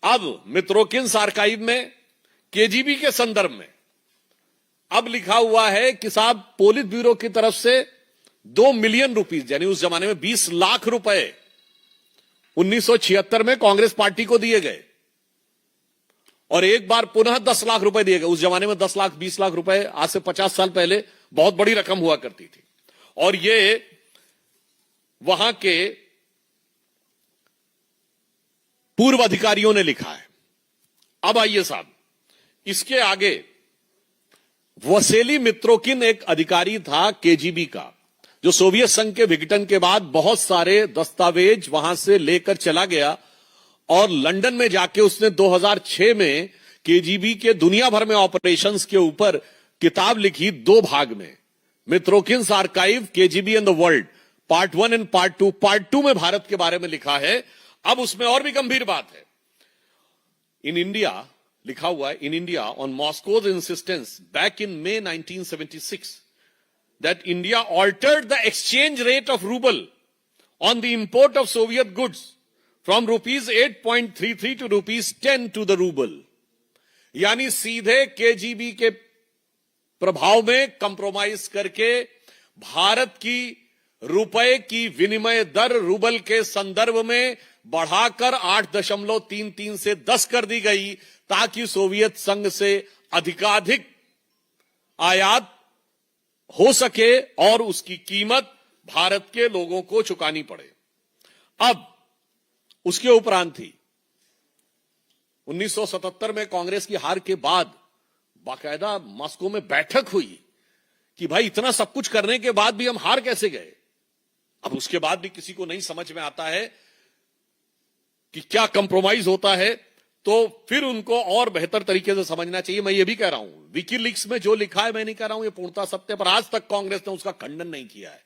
अब मित्रोकिन्स आर्काइव में केजीबी के संदर्भ में अब लिखा हुआ है कि साहब पोलित ब्यूरो की तरफ से 2 मिलियन रुपीस यानी उस जमाने में 20 लाख रुपए 1976 में कांग्रेस पार्टी को दिए गए और एक बार पुनः 10 लाख रुपए दिए गए। उस जमाने में 10 लाख 20 लाख रुपए आज से 50 साल पहले बहुत बड़ी रकम हुआ करती थी। और ये वहां के पूर्व अधिकारियों ने लिखा है। अब आइए साहब, इसके आगे वसेली मित्रोकिन एक अधिकारी था केजीबी का, जो सोवियत संघ के विघटन के बाद बहुत सारे दस्तावेज वहां से लेकर चला गया और लंदन में जाके उसने 2006 में केजीबी के दुनिया भर में ऑपरेशंस के ऊपर किताब लिखी 2 भाग में, Mitrokhin's archive KGB and the world, part 1 and part 2। Part 2 में भारत के बारे में लिखा है। अब उसमें और भी गंभीर बात है। इन इंडिया लिखा हुआ है, in India on Moscow's insistence back in May 1976 that India altered the exchange rate of ruble on the import of Soviet goods from rupees 8.33 to rupees 10 to the ruble। यानी सीधे KGB के प्रभाव में compromise करके भारत की रुपए की विनिमय दर रूबल के संदर्भ में बढ़ाकर 8.33 से 10 कर दी गई, ताकि सोवियत संघ से अधिकाधिक आयात हो सके और उसकी कीमत भारत के लोगों को चुकानी पड़े। अब उसके उपरांत थी 1977 में कांग्रेस की हार के बाद बाकायदा मॉस्को में बैठक हुई कि भाई इतना सब कुछ करने के बाद भी हम हार कैसे गए। अब उसके बाद भी किसी को नहीं समझ में आता है कि क्या कंप्रोमाइज होता है, तो फिर उनको और बेहतर तरीके से समझना चाहिए। मैं ये भी कह रहा हूं, विकीलीक्स में जो लिखा है मैं नहीं कह रहा हूं ये पूर्णतः सत्य, पर आज तक कांग्रेस ने उसका खंडन नहीं किया है।